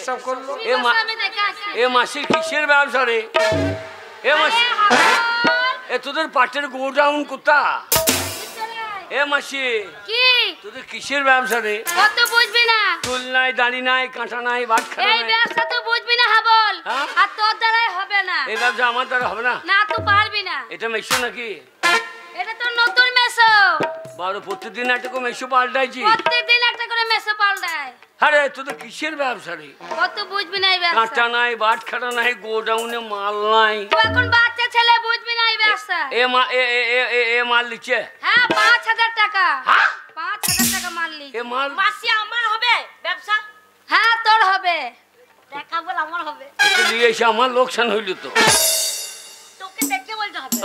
পেশাব করলো। এ মাসির কিসের ব্যবসা রে? এ মাসি এ তোদের পাটের গোডাউন কোথা? এ মাসি কি তোদের কিসের ব্যবসা রে? কত বুঝবি না, চুল নাই, দাড়ি নাই, কাঁটা নাই, বাট খানা এই ব্যবসা তো বুঝবি না হাবল। আর তোর দ্বারাই হবে না। এই ব্যবসা আমার দ্বারা হবে না। না তুই পারবি না। এটা মেশো নাকি? এটা তো নতুন মেশো। বারো প্রতিদিন একটা করে মেশো পাল্টাইছি। প্রতিদিন একটা করে মেশো পাল্টায়। আরে তোদের কিসের ব্যবসা রে? কত বুঝবি না এই ব্যবসা। কাঁটা নাই, বাট খানা নাই, গোডাউনে মাল নাই। তুই এখন বাচ্চা ছেলে, বুঝবি না এই ব্যবসা। এ মাল লিখছে? হ্যাঁ 5000 টাকা। 5000 টাকা মাল লিখছে। এ মাল মাসি আমার হবে ব্যবসা? হ্যাঁ তোর হবে। টাকা বল আমার হবে। তোকে নিয়ে এসে আমার লোকসান হইল তো। তোকে দেখে বলতে হবে।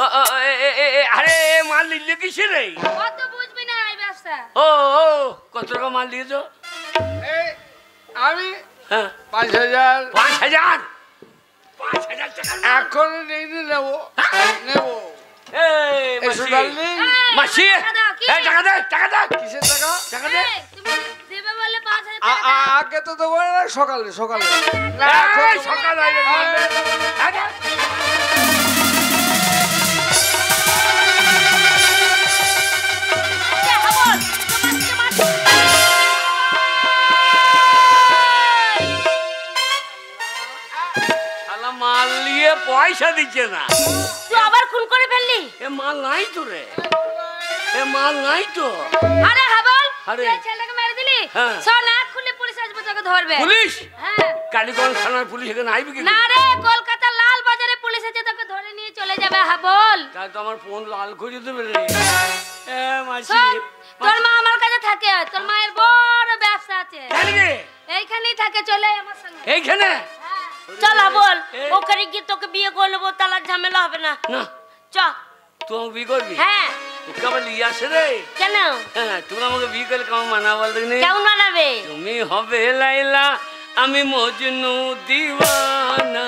আরে এ মাল লিখলে কিসে রে? কত বুঝবি না এই ব্যবসা। ও কত টাকা মাল দিয়েছো? আমি হ্যাঁ 5000। 5000 টাকা এখন নেবো। মাসি টাকা দে, টাকা দে। কিসের টাকা? টাকা দে। তুমি দেবে বলে 5000 টাকা। আগে তো দেবো না, সকালে সকালে। সকাল মাল নিয়ে পয়সা দিচ্ছে না। তুই আবার খুন করে ফেললি। এ মাল নাই তো রে, এ মাল নাই তো। আরে হাবল, আরে তুই ছেলেকে মেরে দিলি। হ্যাঁ। শোন এক খুলে পুলিশ আসবে তোকে ধরবে। পুলিশ? হ্যাঁ। কালীগঞ্জ থানার পুলিশ এখানে আইবে কি? না রে, কলকাতা লাল বাজারে পুলিশ এসে তোকে ধরে নিয়ে চলে যাবে হাবল। তাই তো আমার ফোন লাল করে দেবে রে। এ মাসি শোন, তোর মা আমার কাছে থাকে। তোর মায়ের বড় ব্যবসা আছে। এইখানেই থাকে, চলে আয় আমার সঙ্গে। এইখানে? চল হাবল, ওখানে গিয়ে তোকে বিয়ে করে নেবো, তালাক ঝামেলা হবে না। না চ। তুই বিয়ে করবি? হ্যাঁ। তোকে আবার নিয়ে আসে রে। কেন? হ্যাঁ, তুমি আমাকে বিয়ে করলে কেমন মানা বল দেখি? কেমন মানাবে? তুমি হবে লাইলা, আমি মজনু দিওয়ানা।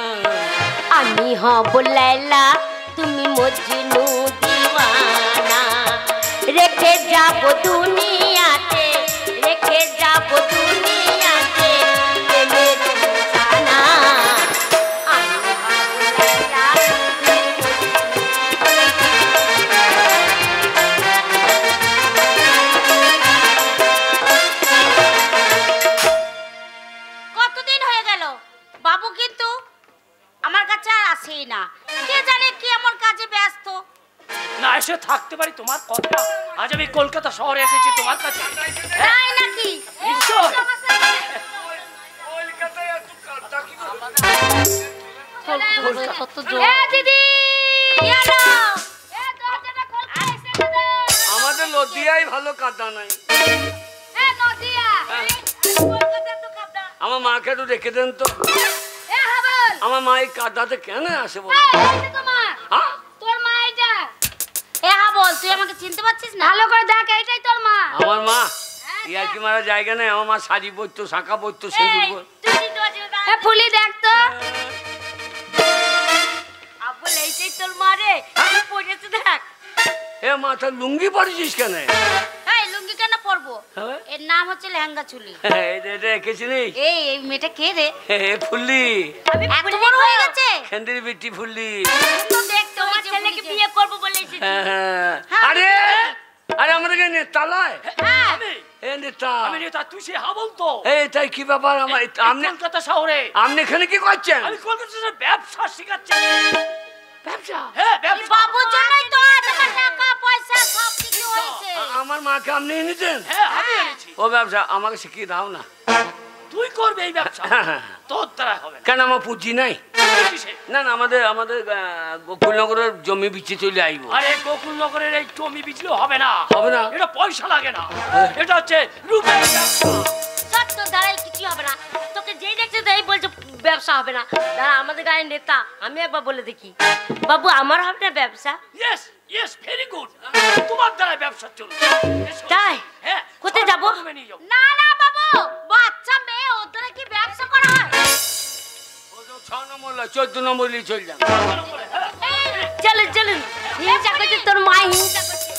আমি হব লাইলা, তুমি মজনু দিওয়ানা। রেখে যাব দুনিয়াতে, রেখে যাব দুনিয়াতে প্রেমের নিশানা। আমি হব লাইলা। কতদিন হয়ে গেল বাবু কিন্তু আমার কাছে আর আসেই না। কে জানে কি আমার কাজে ব্যস্ত। না এসে থাকতে পারি তোমার কথা। আজ আমি কলকাতা শহরে এসেছি তোমার কাছে। তাই নাকি? নিশ্চয়। দিদি আমাদের নদিয়ায় ভালো কাদা নাই। আমার মাকে একটু রেখে দেন তো। আমার মা এই কাদাতে কেন আসে বল? তোর মা এটা। এ হাবল, তুই আমাকে চিনতে পারছিস না? ভালো করে দেখ, এইটাই তোর মা। আমার মা ইয়ার কি মারা জায়গা নেই। আমার মা শাড়ি পরতো, শাঁখা পরতো, সিঁদুর পরতো। এ ফুলি দেখ তো। আবুল এইটাই তোর মা রে। তুই পড়েছিস দেখ। এ মা তোর লুঙ্গি পরেছিস কেন? এই লুঙ্গি কেন পরবো? এর নাম হচ্ছে লেহেঙ্গা চুলি। এটা এঁকেছিলিস? এই মেয়েটা কে রে? ফুল্লি। এত বড় হয়ে গেছে। খেন্দির বিটি ফুল্লি। তো দেখ, তোমার ছেলেকে বিয়ে করবো বলে এসেছি। আরে আরে আমাদের নেতা লয়। এ নেতা। আমি নেতা, তুই সে হাবল তো। এই তাই কি ব্যাপার? আমার আপনি কলকাতা শহরে। আপনি এখানে কি করছেন? আমি কলকাতা শহরে ব্যবসা শিখাচ্ছি। ব্যবসা? হ্যাঁ ব্যবসা। বাবুর জন্যই তো তোমার টাকা পয়সা সব কিছু হয়েছে। আমার মাকে আপনি এনেছেন? হ্যাঁ আমি এনেছি। ও ব্যবসা আমাকে শিখিয়ে দাও না। তুই করবে এই ব্যবসা? তোর দ্বারা হবে না। কেন আমার পুঁজি নাই? না না, আমাদের গোকুলনগরের জমি বিচে চলে আইব। আরে গোকুলনগরের এই জমি বিচলেও হবে না। হবে না? এটা পয়সা লাগে না। এটা হচ্ছে রূপের ব্যবসা। সব তোর দ্বারাই কিছু হবে না। তোকে যেই দেখছে তাই বলছে ব্যবসা হবে না। দাঁড়া, আমাদের গায়ের নেতা, আমি একবার বলে দেখি। বাবু আমার হবে না ব্যবসা? Yes yes, very good. তোমার দ্বারা ব্যবসা চলবে। তাই? হ্যাঁ। কোথায় যাবো? না না বাবু, বাচ্চা মেয়ে, ওর দ্বারা কি ব্যবসা করা হয়? 6 নম্বর 14 নম্বর নিয়ে চল যান। চলুন চলুন। হিংসা করছে তোর মা, হিংসা করছে।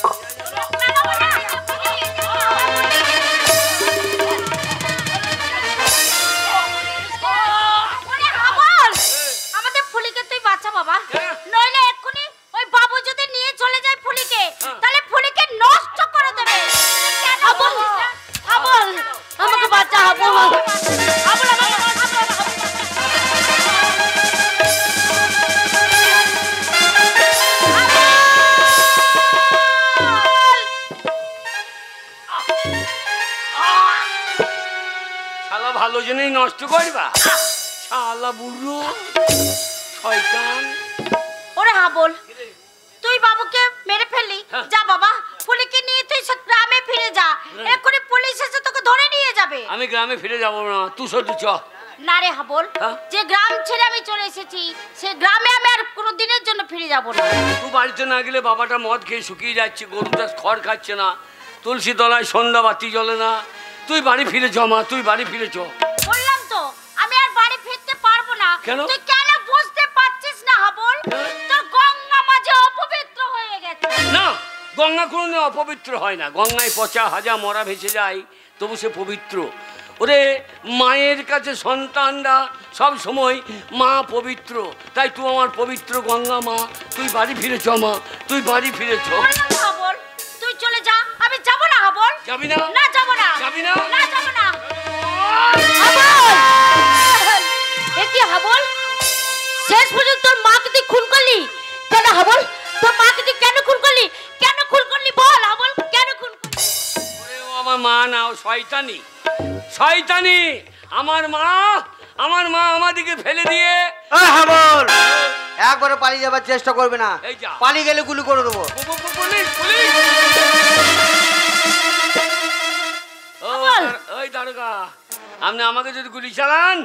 শালা ভালো জিনিস নষ্ট করবা, শালা বুড়ো শয়তান। ওরে হাবল, তুই বাবুকে মেরে ফেললি। যা বাবা, ফুলিকে নিয়ে তুই গ্রামে ফিরে যা, এক্ষুনি পুলিশ এসে তোকে ধরে নিয়ে যাবে। আমি গ্রামে ফিরে যাবো না, তুই শুধু চ। না রে হাবল, যে গ্রাম ছেড়ে আমি চলে এসেছি সে গ্রামে আমি আর কোনো দিনের জন্য ফিরে যাব না। তুই বাড়িতে না গেলে বাবাটা মদ খেয়ে শুকিয়ে যাচ্ছে, গরুটা খড় খাচ্ছে না, তুলসী তলায় সন্ধ্যা বাতি জ্বলে না। তুই বাড়ি ফিরে চ মা, তুই বাড়ি ফিরে চ। বললাম তো আমি আর বাড়ি ফিরতে পারবো না। কেন? তুই কেন বুঝতে পারছিস না হাবল? তোর গঙ্গা মাঝে অপবিত্র হয়ে গেছে। না, গঙ্গা কোনোদিন অপবিত্র হয় না। গঙ্গায় পচা হাজা মরা ভেসে যায়, তবু সে পবিত্র। ওরে মায়ের কাছে সন্তানরা সব সময় মা পবিত্র, তাই তুই আমার পবিত্র গঙ্গা মা। তুই বাড়ি ফিরে চ মা, তুই বাড়ি ফিরে চ। বললাম তো হাবল, তুই চলে যা, আমি যাব না হাবল। যাবি না? না যাব না। যাবি না? না যাব না। হাবল, এ কি হাবল? শেষ পর্যন্ত তোর মাকে তুই খুন করলি কেন হাবল? তোর মাকে তুই কেন খুন করলি? কেন খুন করলি বল হাবল, কেন খুন করলি? ওরে ও আমার মা না, ও শয়তানি, শয়তানি। আমার মা আমাদিকে ফেলে দিয়ে। হাবল, একবারে পালিয়ে যাবার চেষ্টা করবে না, এই যা। পালিয়ে গেলে গুলি করে দেবো। Police, police. ওই দারোগা, আপনি আমাকে যদি গুলি চালান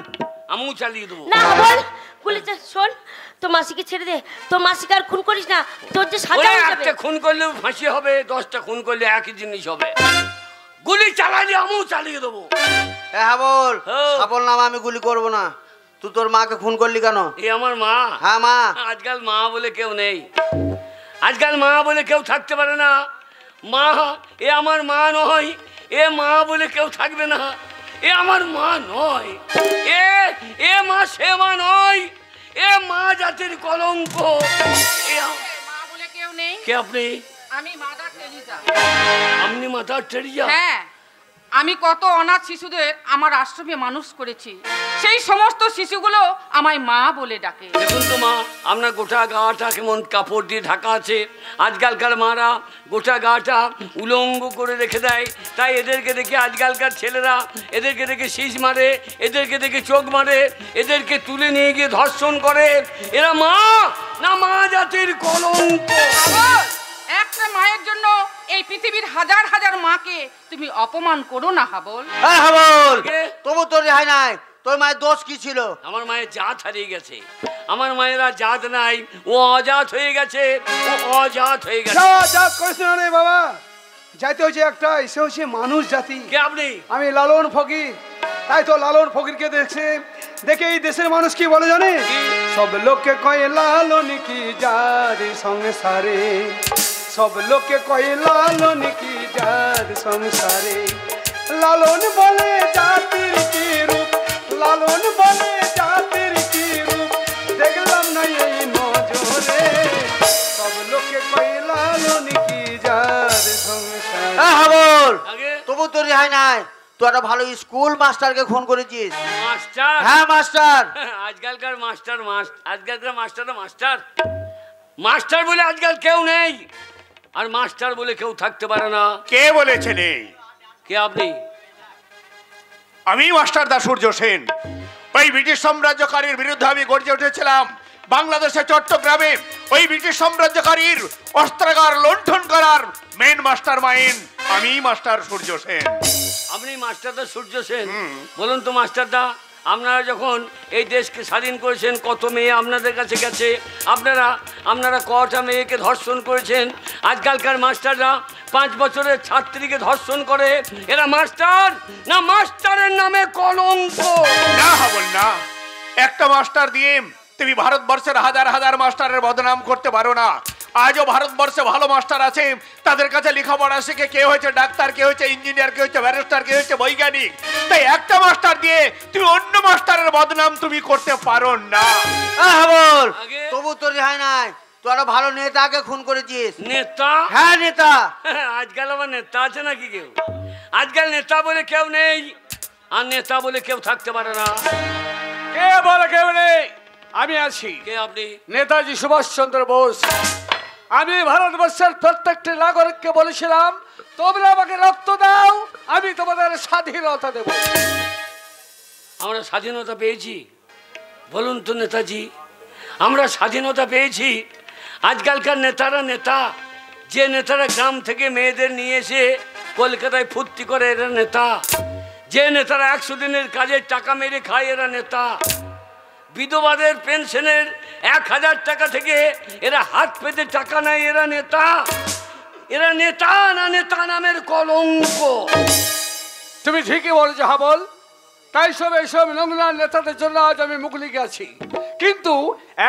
আমিও চালিয়ে দেবো। না হাবল, পুলিশ শোন, তোর মাসিকে ছেড়ে দে। তোর মাসিকে আর খুন করিস না, তোর যে সাজা হয়ে যাবে। একটা খুন করলে ফাঁসি হবে, 10টা খুন করলে একই জিনিস হবে। গুলি চালালে আমিও চালিয়ে দেবো। হাবল, হাবল নাম আমি গুলি করবো না। তুই তোর মাকে খুন করলি কেন? এ আমার মা। হ্যাঁ মা। আজকাল মা বলে কেউ নেই, আজকাল মা বলে কেউ থাকতে পারে না। মা, এ আমার মা নয়, এ মা বলে কেউ থাকবে না। এ আমার মা নয়, এ মা সে মা নয়, এ মা জাতির কলঙ্ক। মা বলে কেউ নেই। কে আপনি? আমি মাদার টেরিজা। আপনি মাদার টেরিজা? হ্যাঁ, আমি কত অনাথ শিশুদের আমার আশ্রমে মানুষ করেছি। সেই সমস্ত শিশুগুলো আমায় মা বলে ডাকে। দেখুন তো মা, আপনার গোটা গাটা কেমন কাপড় দিয়ে ঢাকা আছে। আজকালকার মারা গোটা গাটা উলঙ্গ করে রেখে দেয়, তাই এদেরকে দেখে আজকালকার ছেলেরা এদেরকে দেখে শীষ মারে, এদেরকে দেখে চোখ মারে, এদেরকে তুলে নিয়ে গিয়ে ধর্ষণ করে। এরা মা না, মা জাতির কলঙ্ক। একটা মায়ের জন্য এই পৃথিবীর হাজার হাজার মাকে তুমি অপমান করো না হাবল। হাবল, তবু তোর রেহাই নাই। তোর মায়ের দোষ কি ছিল? আমার মায়ের জাত হারিয়ে গেছে। আমার মায়েরা জাত নাই, ও অজাত হয়ে গেছে, ও অজাত হয়ে গেছে। জাত করিস না রে বাবা, জাতি হচ্ছে একটাই, সে হচ্ছে মানুষ জাতি। কে আপনি? আমি লালন ফকির। তাই তো লালন ফকিরকে দেখছে, দেখে এই দেশের মানুষ কি বলে জানে? সব লোককে কয়ে লালন কি যার সংসারে, সব লোককে কয়ে লালন কি যার সংসারে। লালন বলে জাতির কি রূপ, লালন বলে জাতির কি রূপ, দেখলাম না এই নজরে, সব লোককে কয়ে লালন কি যার সংসারে। হাবল, আগে তবু তোর রেহাই নাই। তুই একটা ভালো স্কুল মাস্টারকে খুন করেছিস। মাস্টার? হ্যাঁ মাস্টার। আজকালকার মাস্টার আজকালকার মাস্টার মাস্টার বলে আজকাল কেউ নেই, আর মাস্টার বলে কেউ থাকতে পারে না। কে বলেছে নেই? কে আপনি? আমি মাস্টার দা সূর্য সেন। ওই ব্রিটিশ সাম্রাজ্যকারীর বিরুদ্ধে আমি গর্জে উঠেছিলাম। বাংলাদেশের চট্টগ্রামে ওই ব্রিটিশ সাম্রাজ্যকারীর অস্ত্রাগার লুণ্ঠন করার মেন মাস্টার মাইন্ড আমি মাস্টার সূর্য সেন। আপনি মাস্টারদা সূর্য সেন? বলুন তো মাস্টারদা, আপনারা যখন এই দেশকে স্বাধীন করেছেন কত মেয়ে আপনাদের কাছে গেছে, আপনারা কটা মেয়েকে ধর্ষণ করেছেন? আজকালকার মাস্টাররা 5 বছরের ছাত্রীকে ধর্ষণ করে। এরা মাস্টার না, মাস্টারের নামে কলঙ্ক। না হাবল না, একটা মাস্টার দিয়ে তুমি ভারতবর্ষের হাজার হাজার মাস্টারের বদনাম করতে পারো না। আজও ভারতবর্ষে ভালো মাস্টার আছে, তাদের কাছে লেখাপড়া শিখে কে হয়েছে ডাক্তার, কে হয়েছে ইঞ্জিনিয়ার, কে হয়েছে ব্যারিস্টার, কে হয়েছে বৈজ্ঞানিক। তাই একটা মাস্টার দিয়ে তুমি অন্য মাস্টারের বদনাম তুমি করতে পারো না। হাবল, তবু তোর রেহাই নাই। তুই একটা ভালো নেতাকে খুন করেছিস। নেতা? হ্যাঁ নেতা। আজকাল আবার নেতা আছে নাকি কেউ? আজকাল নেতা বলে কেউ নেই, আর নেতা বলে কেউ থাকতে পারে না। কে বলে কেউ নেই? আমি আছি। কে আপনি? নেতাজি সুভাষচন্দ্র বোস। আমি ভারতবর্ষের প্রত্যেকটি নাগরিককে বলেছিলাম, তোমরা আমাকে রক্ত দাও, আমি তোমাদের স্বাধীনতা দেব। আমরা স্বাধীনতা পেয়েছি? বলুন তো নেতাজি, আমরা স্বাধীনতা পেয়েছি? আজকালকার নেতারা নেতা, যে নেতারা গ্রাম থেকে মেয়েদের নিয়ে এসে কলকাতায় ফুর্তি করে এরা নেতা, যে নেতারা 100 দিনের কাজের টাকা মেরে খায় এরা নেতা, বিধবাদের পেনশনের 1000 টাকা থেকে এরা হাত পেতে টাকা নেয় এরা নেতা? এরা নেতা না নেতা নামের কলঙ্ক? তুমি ঠিকই বলেছো হাবল, তাই এইসব নোংরা নেতাদের জন্য আজ আমি মুখ লিখে আছি। কিন্তু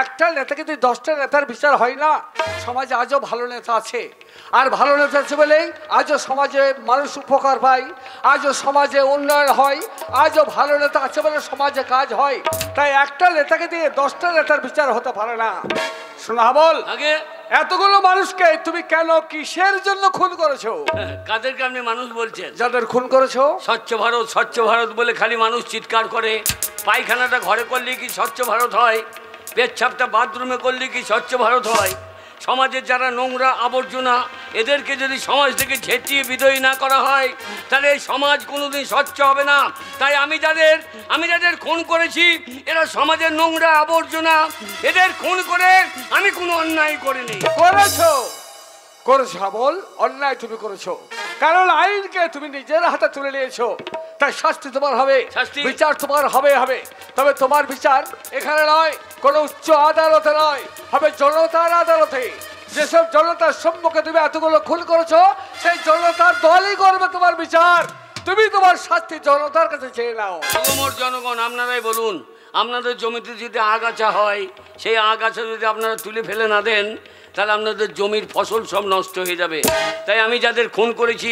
একটা নেতাকে যদি 10টা নেতার বিচার হয় না। সমাজে আজও ভালো নেতা আছে, আর ভালো নেতা আছে বলেই আজও সমাজে মানুষ উপকার পায়, আজও সমাজে উন্নয়ন হয়, আজও ভালো নেতা আছে বলে সমাজে কাজ হয়। তাই একটা নেতাকে দিয়ে 10টা নেতার বিচার হতে পারে না। শোনা হাবল, আগে এতগুলো মানুষকে তুমি কেন কিসের জন্য খুন করেছো? কাদেরকে আপনি মানুষ বলছেন? যাদের খুন করেছো। স্বচ্ছ ভারত স্বচ্ছ ভারত বলে খালি মানুষ চিৎকার করে। পায়খানাটা ঘরে করলে কি স্বচ্ছ ভারত হয়? পেচ্ছাপটা বাথরুমে করলে কি স্বচ্ছ ভারত হয়? সমাজের যারা নোংরা আবর্জনা এদেরকে যদি সমাজ থেকে ঝেঁটিয়ে বিদায় না করা হয় তাহলে এই সমাজ কোনোদিন স্বচ্ছ হবে না। তাই আমি যাদের খুন করেছি এরা সমাজের নোংরা আবর্জনা, এদের খুন করে আমি কোনো অন্যায় করিনি। করেছো হাবল, অন্যায় তুমি করেছো, কারণ আইনকে তুমি নিজের হাতে তুলে নিয়েছো। তাই শাস্তি তোমার হবে, বিচার তোমার হবে। তবে তোমার বিচার এখানে নয়, কোনো উচ্চ আদালতে নয়, হবে জনতার আদালতে। যেসব জনতার সম্মুখে তুমি এতগুলো খুন করেছো সেই জনতার দলই করবে তোমার বিচার। তুমি তোমার শাস্তি জনতার কাছে চেয়ে নাও। জনগণ আপনারাই বলুন, আপনাদের জমিতে যদি আগাছা হয় সেই আগাছা যদি আপনারা তুলে ফেলে না দেন তাহলে আপনাদের জমির ফসল সব নষ্ট হয়ে যাবে। তাই আমি যাদের খুন করেছি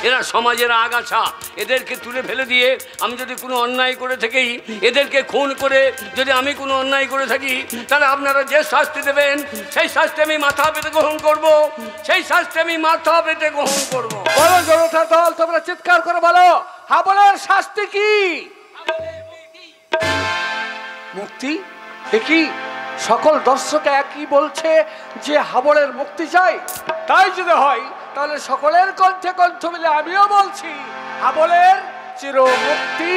এরা সমাজের আগাছা, এদেরকে তুলে ফেলে দিয়ে আমি যদি কোনো অন্যায় করে থাকি, এদেরকে খুন করে যদি আমি কোনো অন্যায় করে থাকি তাহলে আপনারা যে শাস্তি দেবেন সেই শাস্তি আমি মাথা পেতে গ্রহণ করব, সেই শাস্তি আমি মাথা পেতে গ্রহণ করব। বলো জনতার দল, তোমরা চিৎকার করে বলো হাবলের শাস্তি কি? মুক্তি? দেখি সকল দর্শক একই বলছে যে হাবলের মুক্তি চাই। তাই যদি হয় তাহলে সকলের কণ্ঠে কণ্ঠ মিলে আমিও বলছি হাবলের চির মুক্তি।